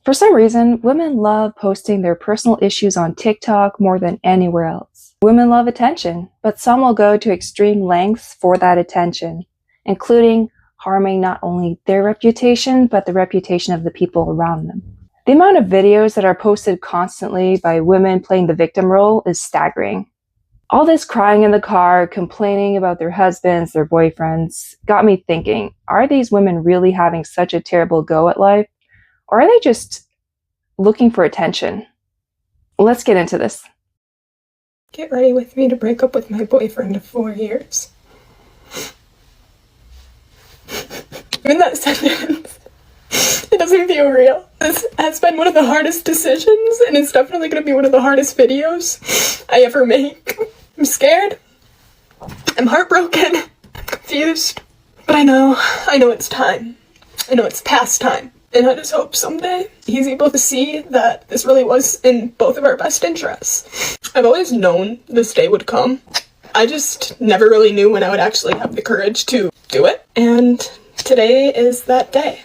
For some reason, women love posting their personal issues on TikTok more than anywhere else. Women love attention, but some will go to extreme lengths for that attention, including harming not only their reputation, but the reputation of the people around them. The amount of videos that are posted constantly by women playing the victim role is staggering. All this crying in the car, complaining about their husbands, their boyfriends, got me thinking, are these women really having such a terrible go at life? Or are they just looking for attention? Let's get into this. Get ready with me to break up with my boyfriend of 4 years. In that sentence, it doesn't feel real. This has been one of the hardest decisions, and it's definitely going to be one of the hardest videos I ever make. I'm scared. I'm heartbroken. I'm confused. But I know it's time. I know it's past time. And I just hope someday he's able to see that this really was in both of our best interests. I've always known this day would come. I just never really knew when I would actually have the courage to do it. And today is that day.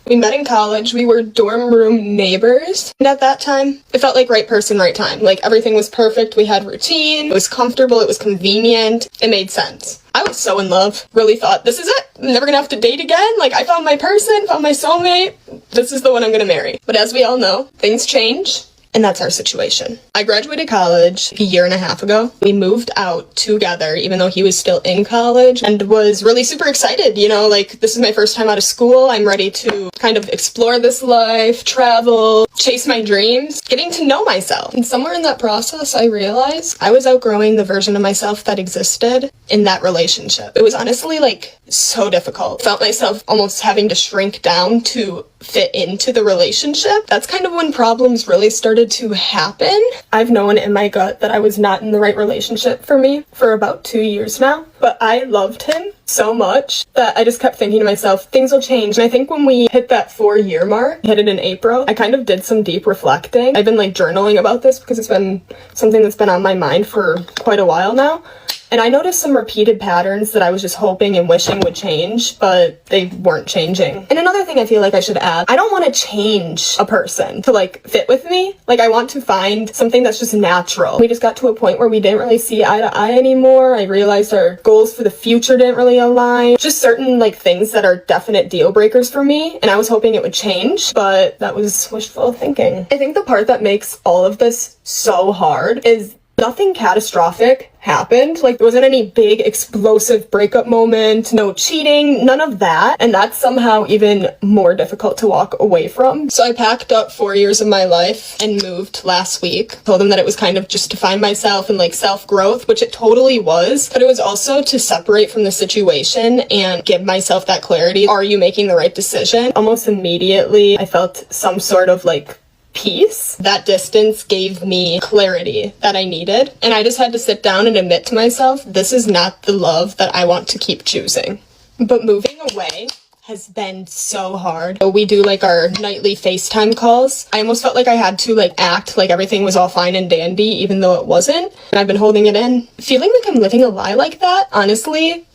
We met in college, we were dorm room neighbors, and at that time, it felt like right person, right time. Like, everything was perfect, we had routine, it was comfortable, it was convenient, it made sense. I was so in love, really thought, this is it, I'm never gonna have to date again, like, I found my person, found my soulmate, this is the one I'm gonna marry. But as we all know, things change. And that's our situation. I graduated college a year and a half ago. We moved out together, even though he was still in college, and was really super excited. You know, like, this is my first time out of school. I'm ready to kind of explore this life, travel, chase my dreams, getting to know myself. And somewhere in that process, I realized I was outgrowing the version of myself that existed in that relationship. It was honestly, like, so difficult. Felt myself almost having to shrink down to fit into the relationship. That's kind of when problems really started to happen. I've known in my gut that I was not in the right relationship for me for about 2 years now, but I loved him so much that I just kept thinking to myself, things will change. And I think when we hit that 4-year mark, hit it in April, I kind of did some deep reflecting. I've been like journaling about this because it's been something that's been on my mind for quite a while now. And I noticed some repeated patterns that I was just hoping and wishing would change, but they weren't changing. And another thing I feel like I should add, I don't want to change a person to like fit with me. Like, I want to find something that's just natural. We just got to a point where we didn't really see eye to eye anymore. I realized our goals for the future didn't really align. Just certain like things that are definite deal breakers for me. And I was hoping it would change, but that was wishful thinking. I think the part that makes all of this so hard is nothing catastrophic happened. Like, there wasn't any big explosive breakup moment, no cheating, none of that. And that's somehow even more difficult to walk away from. So I packed up 4 years of my life and moved last week. Told them that it was kind of just to find myself and like self-growth, which it totally was. But it was also to separate from the situation and give myself that clarity. Are you making the right decision? Almost immediately, I felt some sort of like peace. That distance gave me clarity that I needed. And I just had to sit down and admit to myself, this is not the love that I want to keep choosing. But moving away has been so hard. We do like our nightly FaceTime calls. I almost felt like I had to like act like everything was all fine and dandy, even though it wasn't. And I've been holding it in. Feeling like I'm living a lie like that, honestly,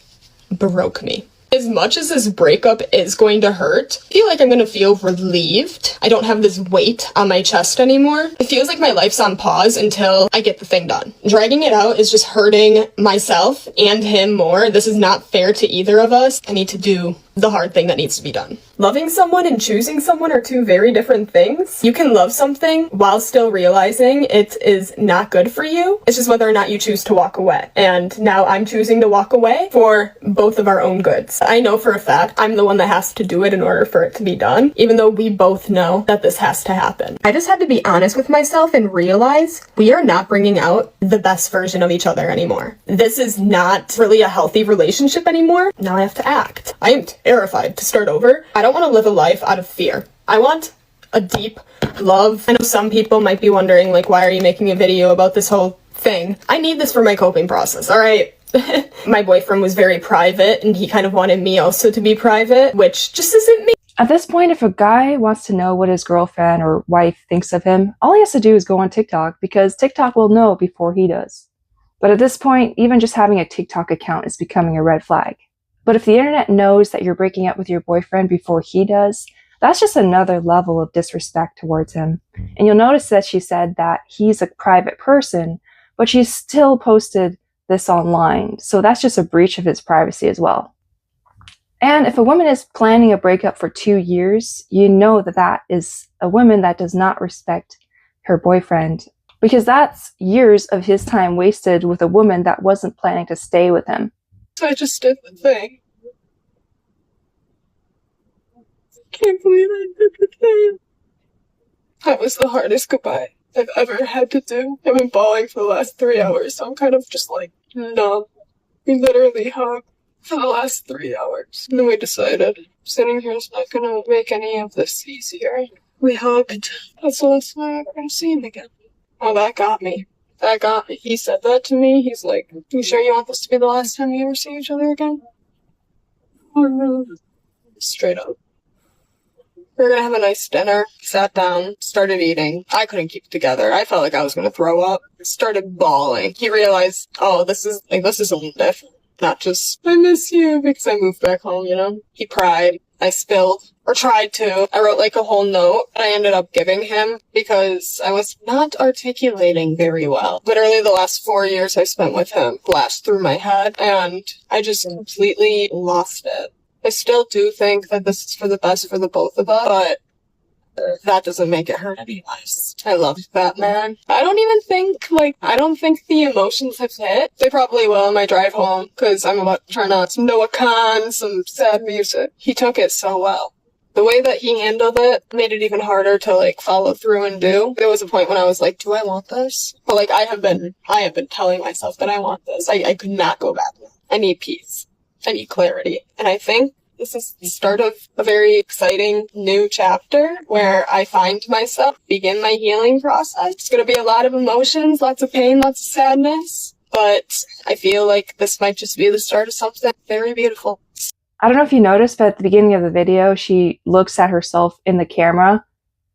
broke me. As much as this breakup is going to hurt, I feel like I'm going to feel relieved. I don't have this weight on my chest anymore. It feels like my life's on pause until I get the thing done. Dragging it out is just hurting myself and him more. This is not fair to either of us. I need to do the hard thing that needs to be done. Loving someone and choosing someone are two very different things. You can love something while still realizing it is not good for you. It's just whether or not you choose to walk away. And now I'm choosing to walk away for both of our own goods. I know for a fact I'm the one that has to do it in order for it to be done, even though we both know that this has to happen. I just had to be honest with myself and realize we are not bringing out the best version of each other anymore. This is not really a healthy relationship anymore. Now I have to act. I am terrified to start over. I don't want to live a life out of fear. I want a deep love. I know some people might be wondering, like, why are you making a video about this whole thing? I need this for my coping process, all right? My boyfriend was very private, and he kind of wanted me also to be private, which just isn't me. At this point, if a guy wants to know what his girlfriend or wife thinks of him, all he has to do is go on TikTok, because TikTok will know before he does. But at this point, even just having a TikTok account is becoming a red flag. But if the internet knows that you're breaking up with your boyfriend before he does, That's just another level of disrespect towards him. And you'll notice that she said that he's a private person, but she still posted this online. So that's just a breach of his privacy as well. And if a woman is planning a breakup for 2 years, you know that that is a woman that does not respect her boyfriend, because that's years of his time wasted with a woman that wasn't planning to stay with him. I just did the thing. Can't believe I did the thing. That was the hardest goodbye I've ever had to do. I've been bawling for the last 3 hours, so I'm kind of just like numb. We literally hugged for the last 3 hours. And then we decided sitting here is not gonna make any of this easier. We hugged. That's the last time I'm ever gonna see him again. Oh, that got me. That got me. He said that to me. He's like, "You sure you want this to be the last time you ever see each other again?" Oh, no. Straight up. We were gonna have a nice dinner, sat down, started eating. I couldn't keep it together. I felt like I was gonna throw up. Started bawling. He realized, oh, this is something different. Not just, I miss you, because I moved back home, you know? He cried. I spilled, or tried to. I wrote like a whole note I ended up giving him because I was not articulating very well. Literally the last 4 years I spent with him flashed through my head, and I just completely lost it. I still do think that this is for the best for the both of us, but that doesn't make it hurt any less. I loved that man. I don't think the emotions have hit. They probably will on my drive home, because I'm about to turn on some Noah Khan, some sad music. He took it so well. The way that he handled it made it even harder to, like, follow through and do. There was a point when I was like, do I want this? But, like, I have been telling myself that I want this. I could not go back. I need peace. I need clarity. And I think this is the start of a very exciting new chapter where I find myself, begin my healing process. It's going to be a lot of emotions, lots of pain, lots of sadness. But I feel like this might just be the start of something very beautiful. I don't know if you noticed, but at the beginning of the video, she looks at herself in the camera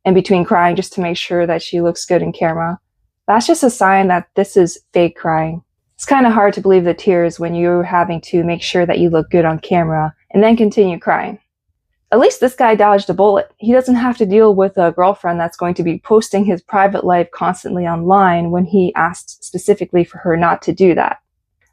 in between crying just to make sure that she looks good in camera. That's just a sign that this is fake crying. It's kind of hard to believe the tears when you're having to make sure that you look good on camera and then continue crying. At least this guy dodged a bullet. He doesn't have to deal with a girlfriend that's going to be posting his private life constantly online when he asked specifically for her not to do that.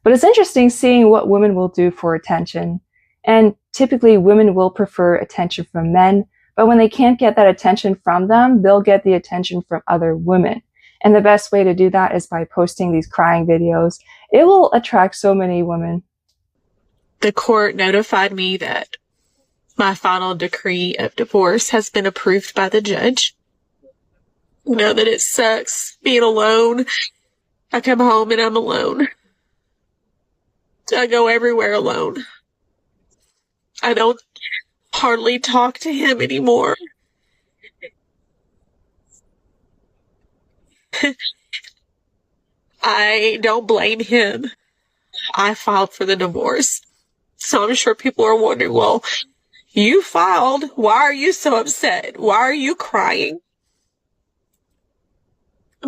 But it's interesting seeing what women will do for attention. And typically women will prefer attention from men, but when they can't get that attention from them, they'll get the attention from other women. And the best way to do that is by posting these crying videos. It will attract so many women. The court notified me that my final decree of divorce has been approved by the judge. You know that it sucks being alone. I come home and I'm alone. I go everywhere alone. I don't hardly talk to him anymore. I don't blame him. I filed for the divorce. So I'm sure people are wondering, well, you filed. Why are you so upset? Why are you crying?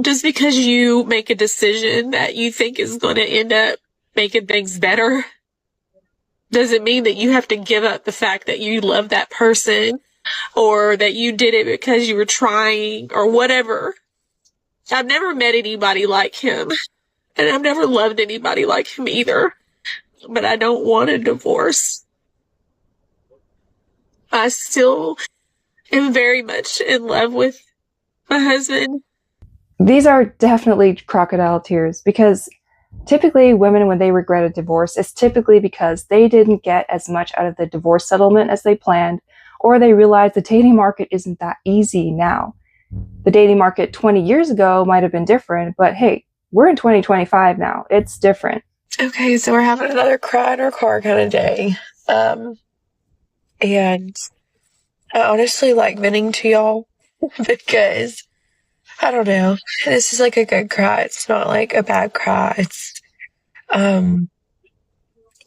Just because you make a decision that you think is going to end up making things better doesn't mean that you have to give up the fact that you love that person or that you did it because you were trying or whatever. I've never met anybody like him, and I've never loved anybody like him either, but I don't want a divorce. I still am very much in love with my husband. These are definitely crocodile tears, because typically women, when they regret a divorce, it's typically because they didn't get as much out of the divorce settlement as they planned, or they realized the dating market isn't that easy now. The dating market 20 years ago might have been different, but hey, we're in 2025 now. It's different. Okay, so we're having another cry in our car kind of day. And I honestly like venting to y'all because, I don't know, this is like a good cry. It's not like a bad cry. It's,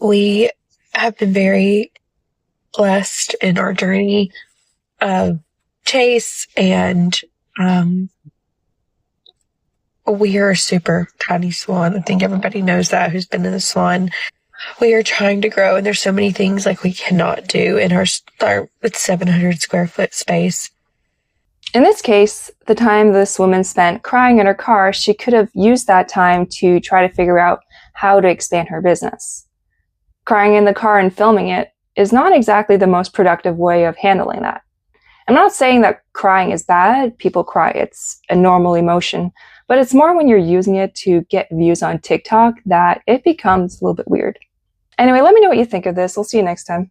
we have been very blessed in our journey of Chase, and we are a super tiny swan. I think everybody knows that who's been in the swan. we are trying to grow, and there's so many things like we cannot do in our with 700 square foot space. In this case, the time this woman spent crying in her car, she could have used that time to try to figure out how to expand her business. Crying in the car and filming it is not exactly the most productive way of handling that. I'm not saying that crying is bad. People cry. It's a normal emotion. But it's more when you're using it to get views on TikTok that it becomes a little bit weird. Anyway, let me know what you think of this. I'll see you next time.